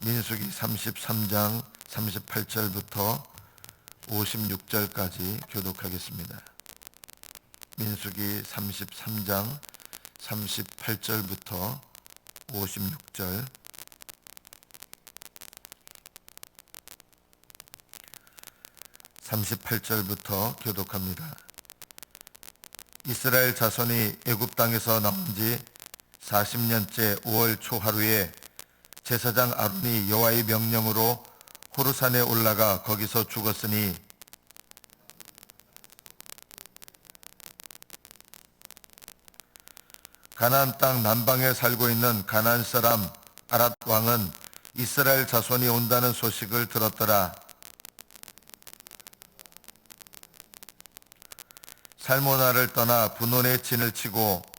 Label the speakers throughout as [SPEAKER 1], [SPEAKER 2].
[SPEAKER 1] 민수기 33장 38절부터 56절까지 교독하겠습니다. 민수기 33장 38절부터 56절. (38절부터) 교독합니다. 이스라엘 자손이 애굽 땅에서 나온 지 40년째 5월 초 하루에 제사장 아론이 여호와의 명령으로 호르산에 올라가 거기서 죽었으니 가나안 땅 남방에 살고 있는 가나안 사람 아랏 왕은 이스라엘 자손이 온다는 소식을 들었더라. 살모나를 떠나 분온에 진을 치고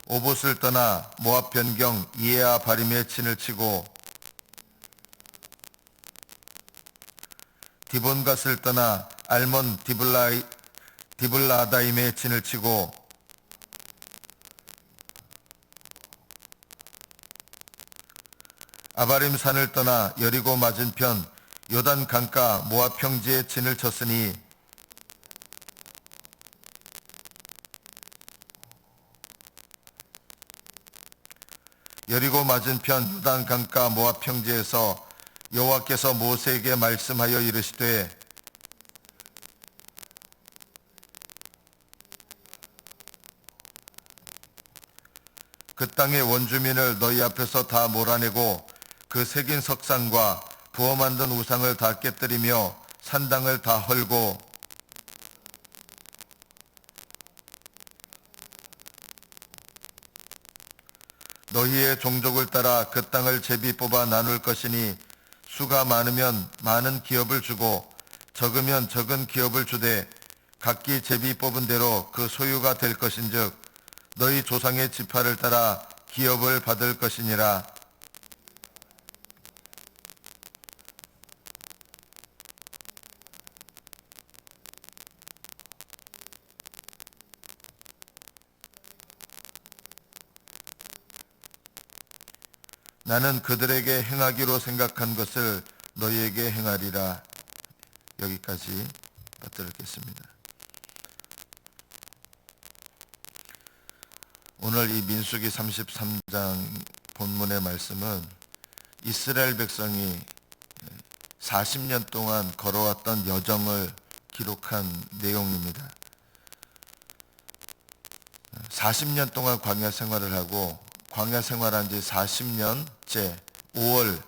[SPEAKER 1] 오봇을 떠나 모압 변경 이에아 바림에 진을 치고 디본갓을 떠나 알몬 디블라다임에 진을 치고 아바림 산을 떠나 여리고 맞은편 요단 강가 모압 평지에 진을 쳤으니 여리고 맞은편 요단 강가 모압 평지에서 여호와께서 모세에게 말씀하여 이르시되 그 땅의 원주민을 너희 앞에서 다 몰아내고 그 새긴 석상과 부어 만든 우상을 다 깨뜨리며 산당을 다 헐고 너희의 종족을 따라 그 땅을 제비 뽑아 나눌 것이니 수가 많으면 많은 기업을 주고 적으면 적은 기업을 주되 각기 제비 뽑은 대로 그 소유가 될 것인즉 너희 조상의 지파를 따라 기업을 받을 것이니라. 나는 그들에게 행하기로 생각한 것을 너희에게 행하리라. 여기까지 받들겠습니다. 오늘 이 민수기 33장 본문의 말씀은 이스라엘 백성이 40년 동안 걸어왔던 여정을 기록한 내용입니다. 40년 동안 광야 생활을 하고 광야 생활한 지 40년째 5월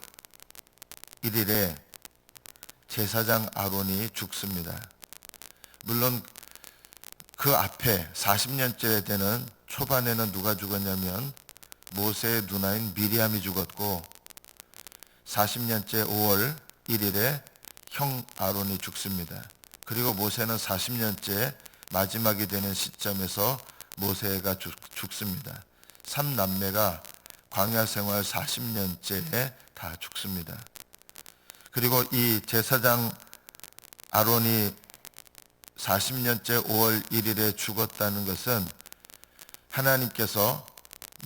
[SPEAKER 1] 1일에 제사장 아론이 죽습니다. 물론 그 앞에 40년째 되는 초반에는 누가 죽었냐면 모세의 누나인 미리암이 죽었고 40년째 5월 1일에 형 아론이 죽습니다. 그리고 모세는 40년째 마지막이 되는 시점에서 모세가 죽습니다. 3남매가 광야 생활 40년째에 다 죽습니다. 그리고 이 제사장 아론이 40년째 5월 1일에 죽었다는 것은 하나님께서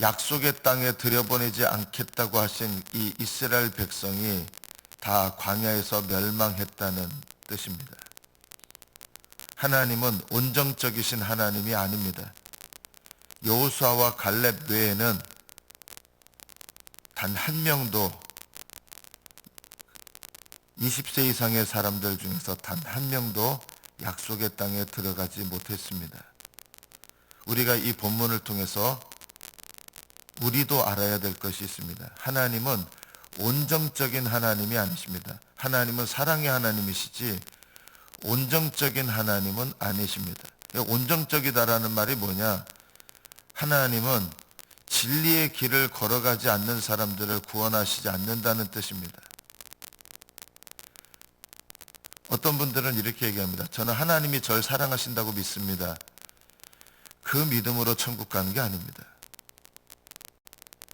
[SPEAKER 1] 약속의 땅에 들여보내지 않겠다고 하신 이 이스라엘 백성이 다 광야에서 멸망했다는 뜻입니다. 하나님은 온정적이신 하나님이 아닙니다. 여호수아와 갈렙 외에는 단 한 명도 20세 이상의 사람들 중에서 단 한 명도 약속의 땅에 들어가지 못했습니다. 우리가 이 본문을 통해서 우리도 알아야 될 것이 있습니다. 하나님은 온정적인 하나님이 아니십니다. 하나님은 사랑의 하나님이시지 온정적인 하나님은 아니십니다. 온정적이다라는 말이 뭐냐? 하나님은 진리의 길을 걸어가지 않는 사람들을 구원하시지 않는다는 뜻입니다. 어떤 분들은 이렇게 얘기합니다. 저는 하나님이 절 사랑하신다고 믿습니다. 그 믿음으로 천국 가는 게 아닙니다.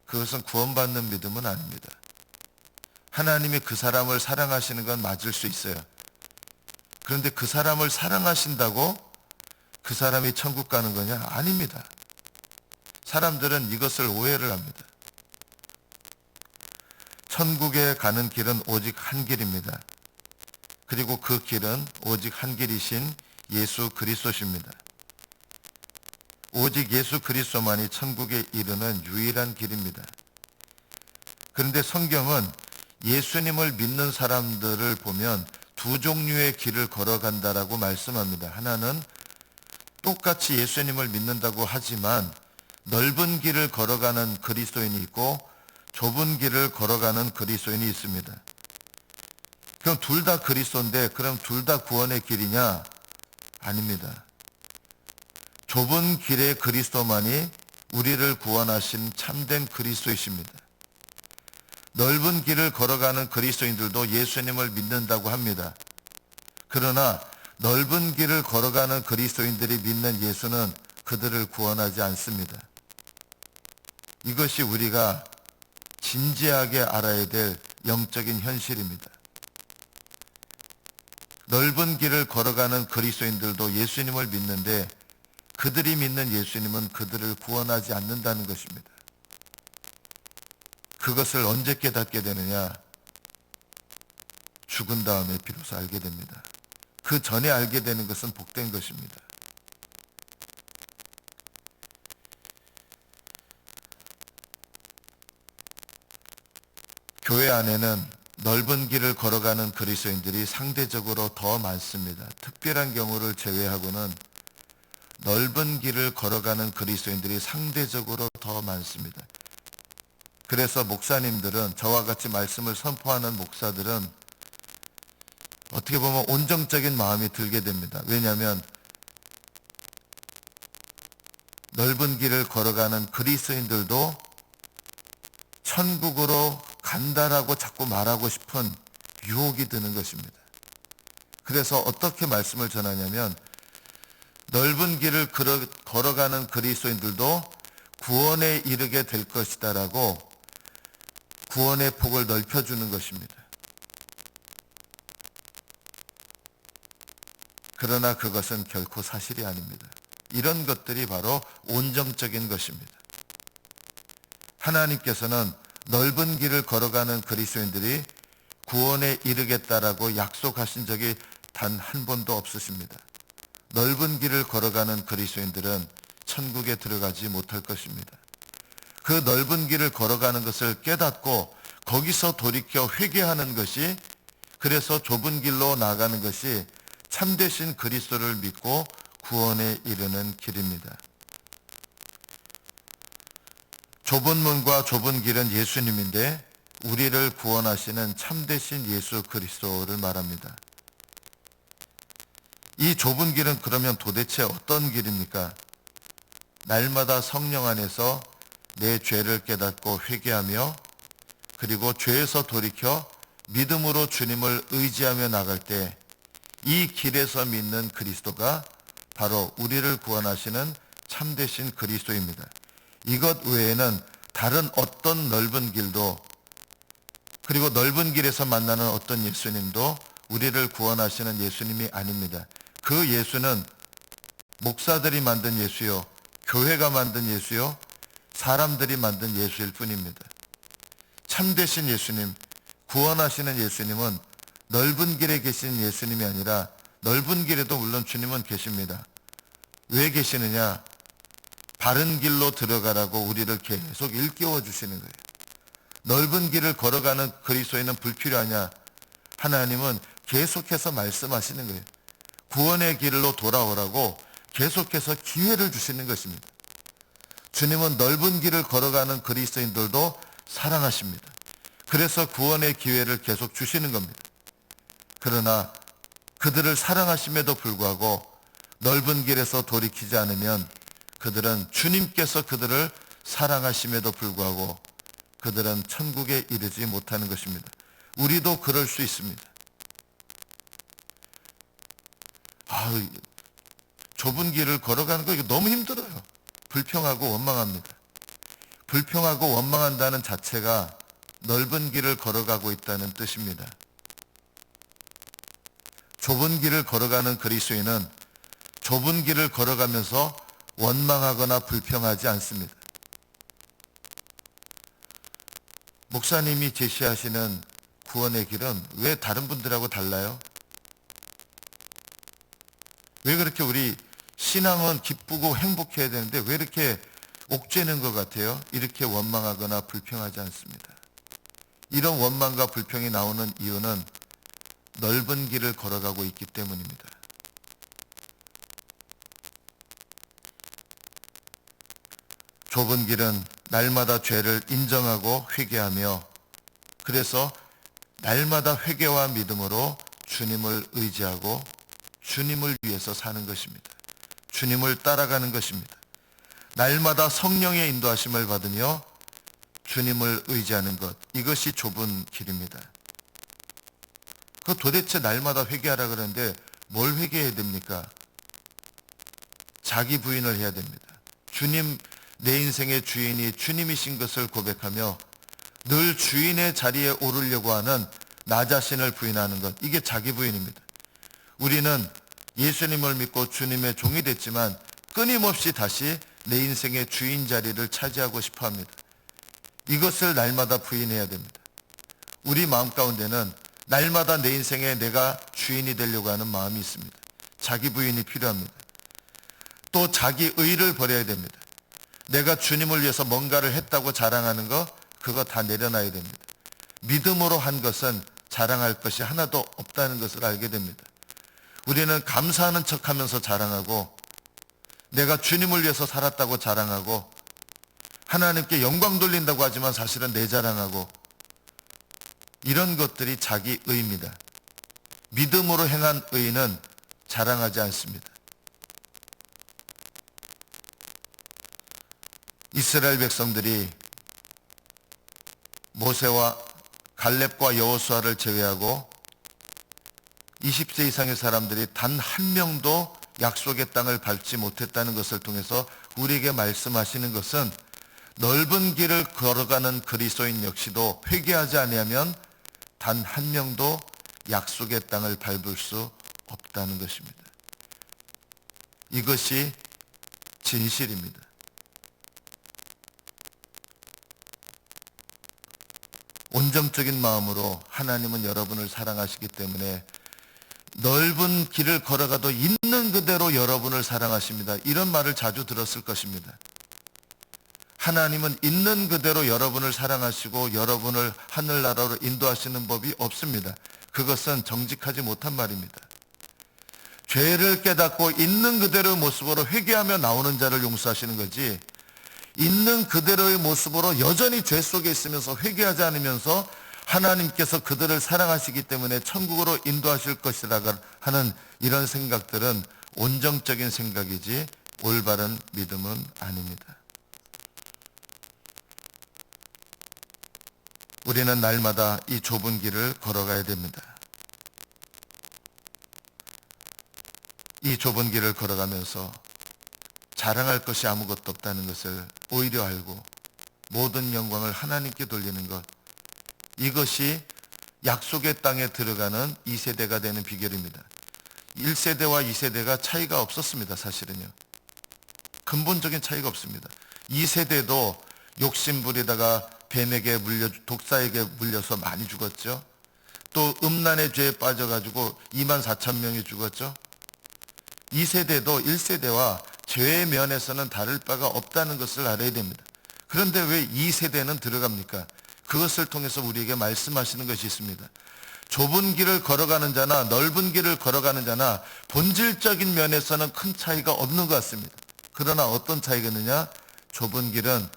[SPEAKER 1] 그것은 구원받는 믿음은 아닙니다. 하나님이 그 사람을 사랑하시는 건 맞을 수 있어요. 그런데 그 사람을 사랑하신다고 그 사람이 천국 가는 거냐? 아닙니다. 사람들은 이것을 오해를 합니다. 천국에 가는 길은 오직 한 길입니다. 그리고 그 길은 오직 한 길이신 예수 그리스도십니다. 오직 예수 그리스도만이 천국에 이르는 유일한 길입니다. 그런데 성경은 예수님을 믿는 사람들을 보면 두 종류의 길을 걸어간다라고 말씀합니다. 하나는 똑같이 예수님을 믿는다고 하지만 넓은 길을 걸어가는 그리스도인이 있고 좁은 길을 걸어가는 그리스도인이 있습니다. 그럼 둘 다 그리스도인데 그럼 둘 다 구원의 길이냐? 아닙니다. 좁은 길의 그리스도만이 우리를 구원하신 참된 그리스도이십니다. 넓은 길을 걸어가는 그리스도인들도 예수님을 믿는다고 합니다. 그러나 넓은 길을 걸어가는 그리스도인들이 믿는 예수는 그들을 구원하지 않습니다. 이것이 우리가 진지하게 알아야 될 영적인 현실입니다. 넓은 길을 걸어가는 그리스도인들도 예수님을 믿는데 그들이 믿는 예수님은 그들을 구원하지 않는다는 것입니다. 그것을 언제 깨닫게 되느냐? 죽은 다음에 비로소 알게 됩니다. 그 전에 알게 되는 것은 복된 것입니다. 교회 안에는 넓은 길을 걸어가는 그리스도인들이 상대적으로 더 많습니다. 특별한 경우를 제외하고는 넓은 길을 걸어가는 그리스도인들이 상대적으로 더 많습니다. 그래서 목사님들은, 저와 같이 말씀을 선포하는 목사들은 어떻게 보면 온정적인 마음이 들게 됩니다. 왜냐하면 넓은 길을 걸어가는 그리스도인들도 천국으로 간다라고 자꾸 말하고 싶은 유혹이 드는 것입니다. 그래서 어떻게 말씀을 전하냐면 넓은 길을 걸어가는 그리스도인들도 구원에 이르게 될 것이다라고 구원의 폭을 넓혀주는 것입니다. 그러나 그것은 결코 사실이 아닙니다. 이런 것들이 바로 온정적인 것입니다. 하나님께서는 넓은 길을 걸어가는 그리스도인들이 구원에 이르겠다라고 약속하신 적이 단 한 번도 없으십니다. 넓은 길을 걸어가는 그리스도인들은 천국에 들어가지 못할 것입니다. 그 넓은 길을 걸어가는 것을 깨닫고 거기서 돌이켜 회개하는 것이, 그래서 좁은 길로 나가는 것이 참되신 그리스도를 믿고 구원에 이르는 길입니다. 좁은 문과 좁은 길은 예수님인데 우리를 구원하시는 참되신 예수 그리스도를 말합니다. 이 좁은 길은 그러면 도대체 어떤 길입니까? 날마다 성령 안에서 내 죄를 깨닫고 회개하며 그리고 죄에서 돌이켜 믿음으로 주님을 의지하며 나갈 때 이 길에서 믿는 그리스도가 바로 우리를 구원하시는 참되신 그리스도입니다. 이것 외에는 다른 어떤 넓은 길도, 그리고 넓은 길에서 만나는 어떤 예수님도 우리를 구원하시는 예수님이 아닙니다. 그 예수는 목사들이 만든 예수요, 교회가 만든 예수요, 사람들이 만든 예수일 뿐입니다. 참되신 예수님, 구원하시는 예수님은 넓은 길에 계신 예수님이 아니라, 넓은 길에도 물론 주님은 계십니다. 왜 계시느냐? 바른 길로 들어가라고 우리를 계속 일깨워 주시는 거예요. 넓은 길을 걸어가는 그리스도인은 불필요하냐? 하나님은 계속해서 말씀하시는 거예요. 구원의 길로 돌아오라고 계속해서 기회를 주시는 것입니다. 주님은 넓은 길을 걸어가는 그리스도인들도 사랑하십니다. 그래서 구원의 기회를 계속 주시는 겁니다. 그러나 그들을 사랑하심에도 불구하고 넓은 길에서 돌이키지 않으면 그들은, 주님께서 그들을 사랑하심에도 불구하고 그들은 천국에 이르지 못하는 것입니다. 우리도 그럴 수 있습니다. 좁은 길을 걸어가는 거 이거 너무 힘들어요. 불평하고 원망합니다. 불평하고 원망한다는 자체가 넓은 길을 걸어가고 있다는 뜻입니다. 좁은 길을 걸어가는 그리스도인은 좁은 길을 걸어가면서 원망하거나 불평하지 않습니다. 목사님이 제시하시는 구원의 길은 왜 다른 분들하고 달라요? 왜 그렇게 우리 신앙은 기쁘고 행복해야 되는데 왜 이렇게 옥죄는 것 같아요? 이렇게 원망하거나 불평하지 않습니다. 이런 원망과 불평이 나오는 이유는 넓은 길을 걸어가고 있기 때문입니다. 좁은 길은 날마다 죄를 인정하고 회개하며 그래서 날마다 회개와 믿음으로 주님을 의지하고 주님을 위해서 사는 것입니다. 주님을 따라가는 것입니다. 날마다 성령의 인도하심을 받으며 주님을 의지하는 것, 이것이 좁은 길입니다. 도대체 날마다 회개하라 그러는데 뭘 회개해야 됩니까? 자기 부인을 해야 됩니다. 주님, 내 인생의 주인이 주님이신 것을 고백하며 늘 주인의 자리에 오르려고 하는 나 자신을 부인하는 것, 이게 자기 부인입니다. 우리는 예수님을 믿고 주님의 종이 됐지만 끊임없이 다시 내 인생의 주인 자리를 차지하고 싶어 합니다. 이것을 날마다 부인해야 됩니다. 우리 마음 가운데는 날마다 내 인생에 내가 주인이 되려고 하는 마음이 있습니다. 자기 부인이 필요합니다. 또 자기 의를 버려야 됩니다. 내가 주님을 위해서 뭔가를 했다고 자랑하는 거, 그거 다 내려놔야 됩니다. 믿음으로 한 것은 자랑할 것이 하나도 없다는 것을 알게 됩니다. 우리는 감사하는 척하면서 자랑하고 내가 주님을 위해서 살았다고 자랑하고 하나님께 영광 돌린다고 하지만 사실은 내 자랑하고 이런 것들이 자기 의입니다. 믿음으로 행한 의는 자랑하지 않습니다. 이스라엘 백성들이 모세와 갈렙과 여호수아를 제외하고 20세 이상의 사람들이 단 한 명도 약속의 땅을 밟지 못했다는 것을 통해서 우리에게 말씀하시는 것은 넓은 길을 걸어가는 그리스도인 역시도 회개하지 아니하면 단 한 명도 약속의 땅을 밟을 수 없다는 것입니다. 이것이 진실입니다. 온정적인 마음으로 하나님은 여러분을 사랑하시기 때문에 넓은 길을 걸어가도 있는 그대로 여러분을 사랑하십니다. 이런 말을 자주 들었을 것입니다. 하나님은 있는 그대로 여러분을 사랑하시고 여러분을 하늘나라로 인도하시는 법이 없습니다. 그것은 정직하지 못한 말입니다. 죄를 깨닫고 있는 그대로의 모습으로 회개하며 나오는 자를 용서하시는 거지, 있는 그대로의 모습으로 여전히 죄 속에 있으면서 회개하지 않으면서 하나님께서 그들을 사랑하시기 때문에 천국으로 인도하실 것이라 하는 이런 생각들은 온정적인 생각이지 올바른 믿음은 아닙니다. 우리는 날마다 이 좁은 길을 걸어가야 됩니다. 이 좁은 길을 걸어가면서 자랑할 것이 아무것도 없다는 것을 오히려 알고 모든 영광을 하나님께 돌리는 것, 이것이 약속의 땅에 들어가는 2세대가 되는 비결입니다. 1세대와 2세대가 차이가 없었습니다. 사실은요. 근본적인 차이가 없습니다. 2세대도 욕심부리다가 뱀에게 독사에게 물려서 많이 죽었죠. 또 음란의 죄에 빠져가지고 24,000명이 죽었죠. 2세대도 1세대와 죄의 면에서는 다를 바가 없다는 것을 알아야 됩니다. 그런데 왜 2세대는 들어갑니까? 그것을 통해서 우리에게 말씀하시는 것이 있습니다. 좁은 길을 걸어가는 자나 넓은 길을 걸어가는 자나 본질적인 면에서는 큰 차이가 없는 것 같습니다. 그러나 어떤 차이가 있느냐? 좁은 길은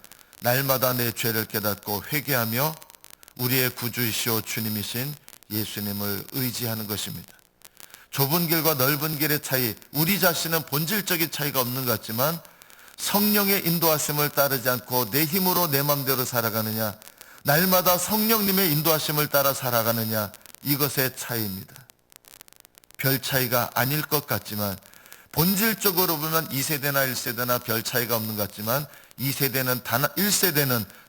[SPEAKER 1] 날마다 내 죄를 깨닫고 회개하며 우리의 구주이시오 주님이신 예수님을 의지하는 것입니다. 좁은 길과 넓은 길의 차이, 우리 자신은 본질적인 차이가 없는 것 같지만 성령의 인도하심을 따르지 않고 내 힘으로 내 맘대로 살아가느냐, 날마다 성령님의 인도하심을 따라 살아가느냐, 이것의 차이입니다. 별 차이가 아닐 것 같지만 본질적으로 보면 2세대나 1세대나 별 차이가 없는 것 같지만 1세대는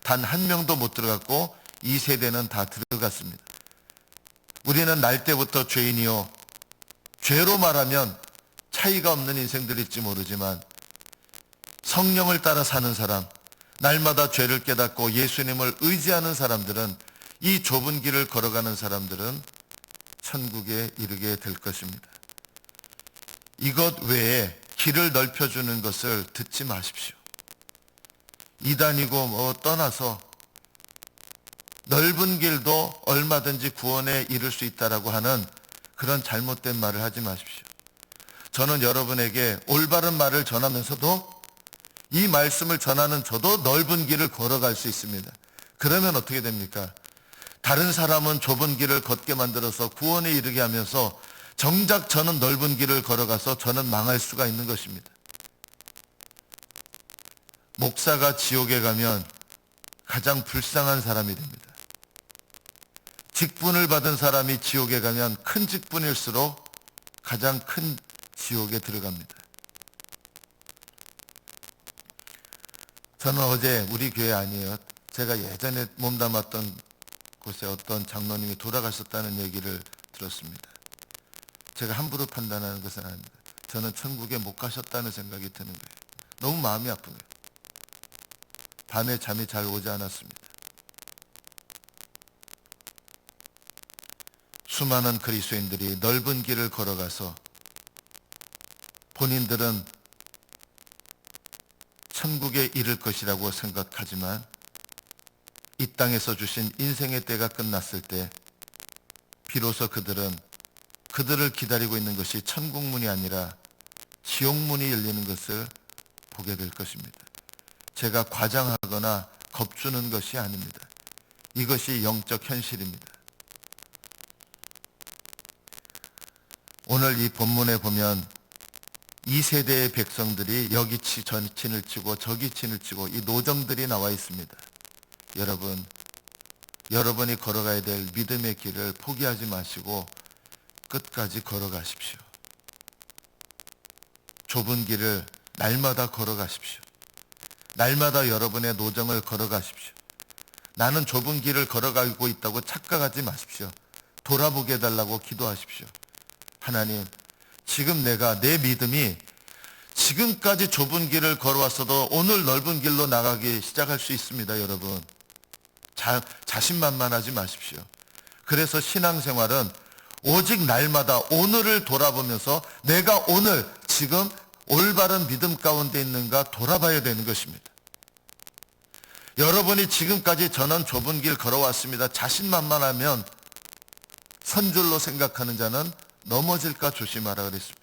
[SPEAKER 1] 단 한 명도 못 들어갔고 2세대는 다 들어갔습니다. 우리는 날 때부터 죄인이요, 죄로 말하면 차이가 없는 인생들일지 모르지만 성령을 따라 사는 사람, 날마다 죄를 깨닫고 예수님을 의지하는 사람들은, 이 좁은 길을 걸어가는 사람들은 천국에 이르게 될 것입니다. 이것 외에 길을 넓혀주는 것을 듣지 마십시오. 이단이고 떠나서 넓은 길도 얼마든지 구원에 이를 수 있다라고 하는 그런 잘못된 말을 하지 마십시오. 저는 여러분에게 올바른 말을 전하면서도 이 말씀을 전하는 저도 넓은 길을 걸어갈 수 있습니다. 그러면 어떻게 됩니까? 다른 사람은 좁은 길을 걷게 만들어서 구원에 이르게 하면서 정작 저는 넓은 길을 걸어가서 저는 망할 수가 있는 것입니다. 목사가 지옥에 가면 가장 불쌍한 사람이 됩니다. 직분을 받은 사람이 지옥에 가면 큰 직분일수록 가장 큰 지옥에 들어갑니다. 저는 어제 우리 교회 아니에요. 제가 예전에 몸담았던 곳에 어떤 장로님이 돌아가셨다는 얘기를 들었습니다. 제가 함부로 판단하는 것은 아닙니다. 저는 천국에 못 가셨다는 생각이 드는 거예요. 너무 마음이 아픈 거예요. 밤에 잠이 잘 오지 않았습니다. 수많은 그리스도인들이 넓은 길을 걸어가서 본인들은 천국에 이를 것이라고 생각하지만 이 땅에서 주신 인생의 때가 끝났을 때 비로소 그들을 기다리고 있는 것이 천국문이 아니라 지옥문이 열리는 것을 보게 될 것입니다. 제가 과장하거나 겁주는 것이 아닙니다. 이것이 영적 현실입니다. 오늘 이 본문에 보면 이 세대의 백성들이 여기 진을 치고 저기 진을 치고 이 노정들이 나와 있습니다. 여러분이 걸어가야 될 믿음의 길을 포기하지 마시고 끝까지 걸어가십시오. 좁은 길을 날마다 걸어가십시오. 날마다 여러분의 노정을 걸어가십시오. 나는 좁은 길을 걸어가고 있다고 착각하지 마십시오. 돌아보게 해달라고 기도하십시오. 하나님, 지금 내 믿음이 지금까지 좁은 길을 걸어왔어도 오늘 넓은 길로 나가기 시작할 수 있습니다, 여러분. 자신만만하지 마십시오. 그래서 신앙생활은 오직 날마다 오늘을 돌아보면서 내가 오늘 지금 올바른 믿음 가운데 있는가 돌아봐야 되는 것입니다. 여러분이 지금까지 저는 좁은 길 걸어왔습니다. 자신만만하면 선줄로 생각하는 자는 넘어질까 조심하라 그랬습니다.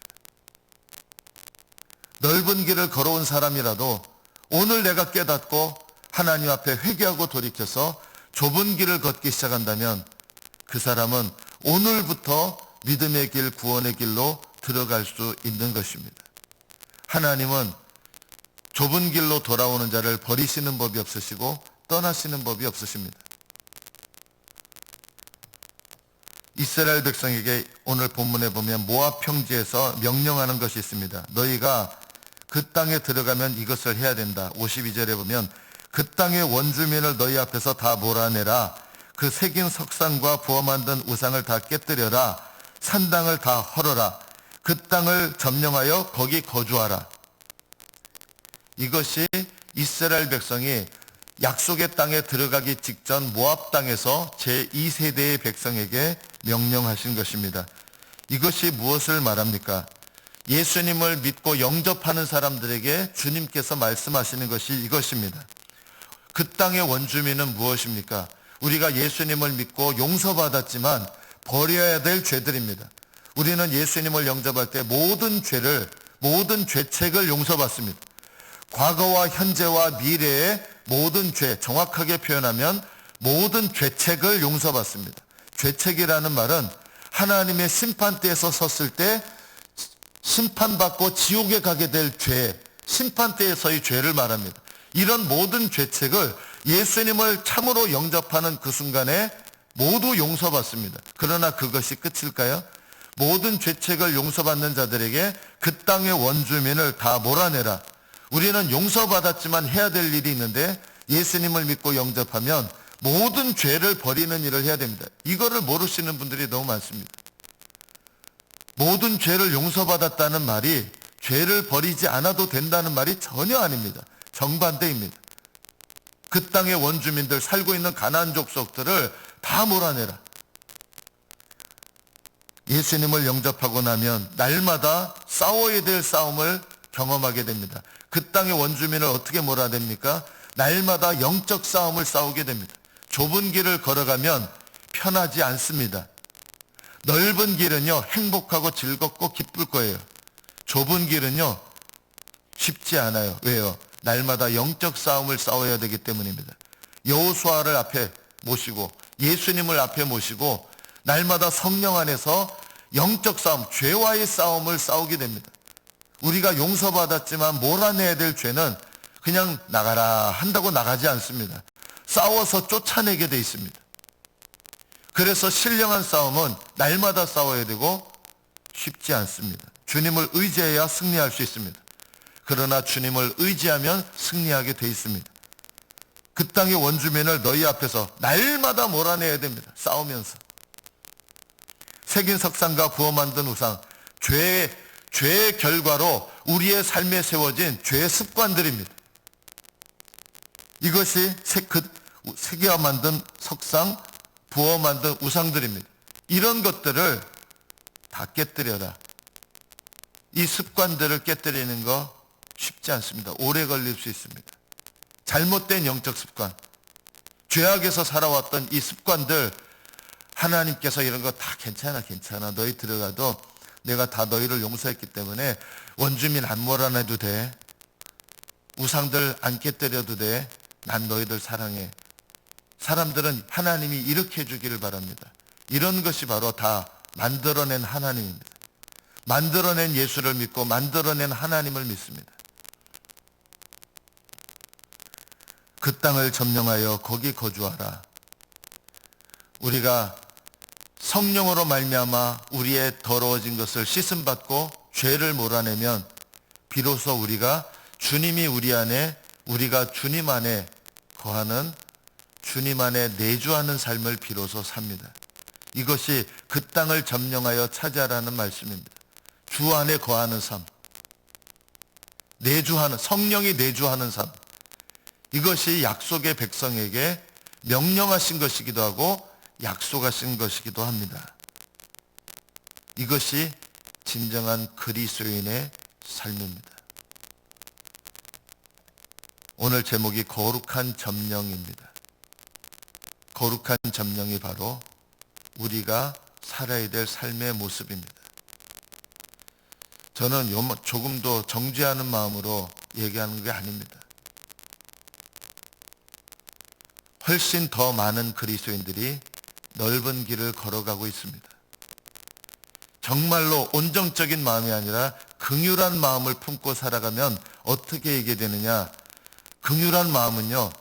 [SPEAKER 1] 넓은 길을 걸어온 사람이라도 오늘 내가 깨닫고 하나님 앞에 회개하고 돌이켜서 좁은 길을 걷기 시작한다면 그 사람은 오늘부터 믿음의 길, 구원의 길로 들어갈 수 있는 것입니다. 하나님은 좁은 길로 돌아오는 자를 버리시는 법이 없으시고 떠나시는 법이 없으십니다. 이스라엘 백성에게 오늘 본문에 보면 모압 평지에서 명령하는 것이 있습니다. 너희가 그 땅에 들어가면 이것을 해야 된다. 52절에 보면 그 땅의 원주민을 너희 앞에서 다 몰아내라. 그 새긴 석상과 부어 만든 우상을 다 깨뜨려라. 산당을 다 헐어라. 그 땅을 점령하여 거기 거주하라. 이것이 이스라엘 백성이 약속의 땅에 들어가기 직전 모압 땅에서 제2세대의 백성에게 명령하신 것입니다. 이것이 무엇을 말합니까? 예수님을 믿고 영접하는 사람들에게 주님께서 말씀하시는 것이 이것입니다. 그 땅의 원주민은 무엇입니까? 우리가 예수님을 믿고 용서받았지만 버려야 될 죄들입니다. 우리는 예수님을 영접할 때 모든 죄책을 용서받습니다. 과거와 현재와 미래의 모든 죄, 정확하게 표현하면 모든 죄책을 용서받습니다. 죄책이라는 말은 하나님의 심판대에서 섰을 때 심판받고 지옥에 가게 될 죄, 심판대에서의 죄를 말합니다. 이런 모든 죄책을 예수님을 참으로 영접하는 그 순간에 모두 용서받습니다. 그러나 그것이 끝일까요? 모든 죄책을 용서받는 자들에게 그 땅의 원주민을 다 몰아내라. 우리는 용서받았지만 해야 될 일이 있는데 예수님을 믿고 영접하면 모든 죄를 버리는 일을 해야 됩니다. 이거를 모르시는 분들이 너무 많습니다. 모든 죄를 용서받았다는 말이 죄를 버리지 않아도 된다는 말이 전혀 아닙니다. 정반대입니다. 그 땅의 원주민들, 살고 있는 가나안 족속들을 다 몰아내라. 예수님을 영접하고 나면 날마다 싸워야 될 싸움을 경험하게 됩니다. 그 땅의 원주민을 어떻게 몰아냅니까? 날마다 영적 싸움을 싸우게 됩니다. 좁은 길을 걸어가면 편하지 않습니다. 넓은 길은요, 행복하고 즐겁고 기쁠 거예요. 좁은 길은요, 쉽지 않아요. 왜요? 날마다 영적 싸움을 싸워야 되기 때문입니다. 여호수아를 앞에 모시고 예수님을 앞에 모시고 날마다 성령 안에서 영적 싸움, 죄와의 싸움을 싸우게 됩니다. 우리가 용서받았지만 몰아내야 될 죄는 그냥 나가라 한다고 나가지 않습니다. 싸워서 쫓아내게 돼 있습니다. 그래서 신령한 싸움은 날마다 싸워야 되고 쉽지 않습니다. 주님을 의지해야 승리할 수 있습니다. 그러나 주님을 의지하면 승리하게 돼 있습니다. 그 땅의 원주민을 너희 앞에서 날마다 몰아내야 됩니다. 싸우면서. 새긴 석상과 부어 만든 우상, 죄의 결과로 우리의 삶에 세워진 죄의 습관들입니다. 이것이 새겨 만든 석상, 부어 만든 우상들입니다. 이런 것들을 다 깨뜨려라. 이 습관들을 깨뜨리는 거 쉽지 않습니다. 오래 걸릴 수 있습니다. 잘못된 영적 습관, 죄악에서 살아왔던 이 습관들, 하나님께서 이런 거 다 괜찮아 너희 들어가도 내가 다 너희를 용서했기 때문에 원주민 안 몰아내도 돼. 우상들 안 깨뜨려도 돼. 난 너희들 사랑해. 사람들은 하나님이 이렇게 해주기를 바랍니다. 이런 것이 바로 다 만들어낸 하나님입니다. 만들어낸 예수를 믿고 만들어낸 하나님을 믿습니다. 그 땅을 점령하여 거기 거주하라. 우리가 성령으로 말미암아 우리의 더러워진 것을 씻음받고 죄를 몰아내면 비로소 우리가 주님이 우리 안에, 우리가 주님 안에 거하는, 주님 안에 내주하는 삶을 비로소 삽니다. 이것이 그 땅을 점령하여 차지하라는 말씀입니다. 주 안에 거하는 삶, 내주하는, 성령이 내주하는 삶, 이것이 약속의 백성에게 명령하신 것이기도 하고 약속하신 것이기도 합니다. 이것이 진정한 그리스도인의 삶입니다. 오늘 제목이 거룩한 점령입니다. 거룩한 점령이 바로 우리가 살아야 될 삶의 모습입니다. 저는 조금도 정죄하는 마음으로 얘기하는 게 아닙니다. 훨씬 더 많은 그리스도인들이 넓은 길을 걸어가고 있습니다. 정말로 온정적인 마음이 아니라 긍휼한 마음을 품고 살아가면 어떻게 이게 되느냐? 긍휼한 마음은요,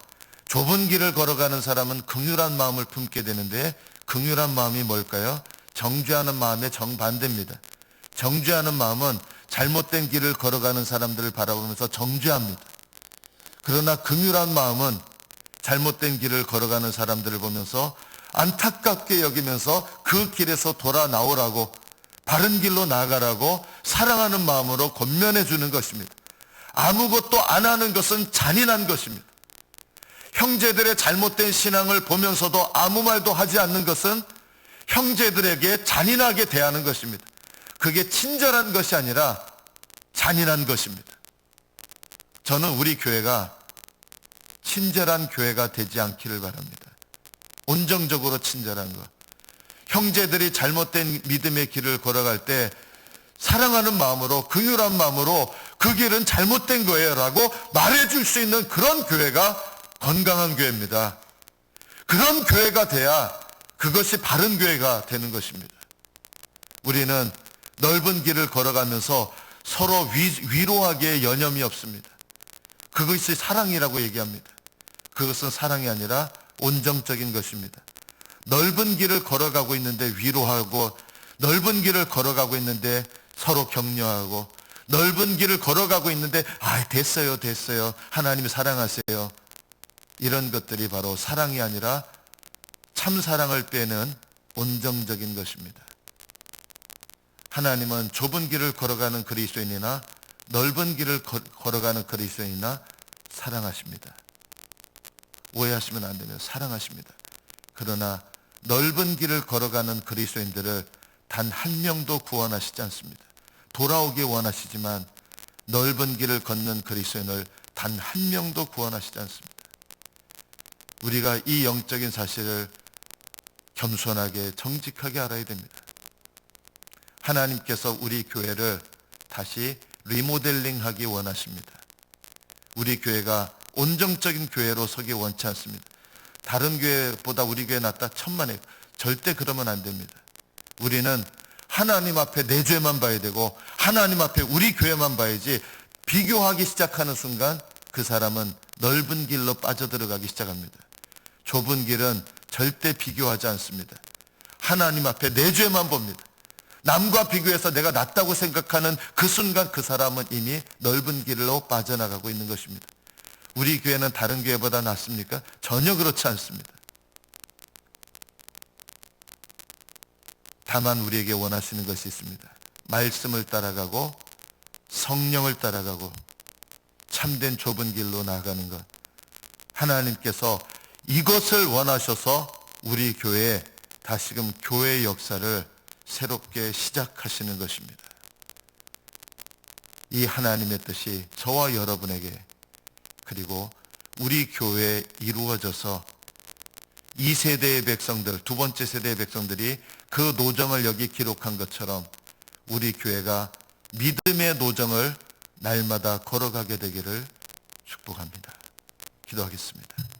[SPEAKER 1] 좁은 길을 걸어가는 사람은 긍휼한 마음을 품게 되는데 긍휼한 마음이 뭘까요? 정죄하는 마음의 정반대입니다. 정죄하는 마음은 잘못된 길을 걸어가는 사람들을 바라보면서 정죄합니다. 그러나 긍휼한 마음은 잘못된 길을 걸어가는 사람들을 보면서 안타깝게 여기면서 그 길에서 돌아 나오라고, 바른 길로 나아가라고 사랑하는 마음으로 권면해 주는 것입니다. 아무것도 안 하는 것은 잔인한 것입니다. 형제들의 잘못된 신앙을 보면서도 아무 말도 하지 않는 것은 형제들에게 잔인하게 대하는 것입니다. 그게 친절한 것이 아니라 잔인한 것입니다. 저는 우리 교회가 친절한 교회가 되지 않기를 바랍니다. 온정적으로 친절한 것. 형제들이 잘못된 믿음의 길을 걸어갈 때 사랑하는 마음으로, 긍휼한 마음으로 그 길은 잘못된 거예요 라고 말해줄 수 있는 그런 교회가 건강한 교회입니다. 그런 교회가 돼야 그것이 바른 교회가 되는 것입니다. 우리는 넓은 길을 걸어가면서 서로 위로하기에 여념이 없습니다. 그것이 사랑이라고 얘기합니다. 그것은 사랑이 아니라 온정적인 것입니다. 넓은 길을 걸어가고 있는데 위로하고, 넓은 길을 걸어가고 있는데 서로 격려하고, 넓은 길을 걸어가고 있는데 됐어요 하나님 사랑하세요. 이런 것들이 바로 사랑이 아니라 참 사랑을 빼는 온정적인 것입니다. 하나님은 좁은 길을 걸어가는 그리스도인이나 넓은 길을 걸어가는 그리스도인이나 사랑하십니다. 오해하시면 안 됩니다. 사랑하십니다. 그러나 넓은 길을 걸어가는 그리스도인들을 단 한 명도 구원하시지 않습니다. 돌아오기 원하시지만 넓은 길을 걷는 그리스도인을 단 한 명도 구원하시지 않습니다. 우리가 이 영적인 사실을 겸손하게 정직하게 알아야 됩니다. 하나님께서 우리 교회를 다시 리모델링하기 원하십니다. 우리 교회가 온정적인 교회로 서기 원치 않습니다. 다른 교회보다 우리 교회 낫다 천만에 절대 그러면 안 됩니다. 우리는 하나님 앞에 내 죄만 봐야 되고 하나님 앞에 우리 교회만 봐야지, 비교하기 시작하는 순간 그 사람은 넓은 길로 빠져들어가기 시작합니다. 좁은 길은 절대 비교하지 않습니다. 하나님 앞에 내 죄만 봅니다. 남과 비교해서 내가 낫다고 생각하는 그 순간 그 사람은 이미 넓은 길로 빠져나가고 있는 것입니다. 우리 교회는 다른 교회보다 낫습니까? 전혀 그렇지 않습니다. 다만 우리에게 원하시는 것이 있습니다. 말씀을 따라가고 성령을 따라가고 참된 좁은 길로 나아가는 것. 하나님께서 이것을 원하셔서 우리 교회에 다시금 교회의 역사를 새롭게 시작하시는 것입니다. 이 하나님의 뜻이 저와 여러분에게 그리고 우리 교회에 이루어져서 이 세대의 백성들, 두 번째 세대의 백성들이 그 노정을 여기 기록한 것처럼 우리 교회가 믿음의 노정을 날마다 걸어가게 되기를 축복합니다. 기도하겠습니다.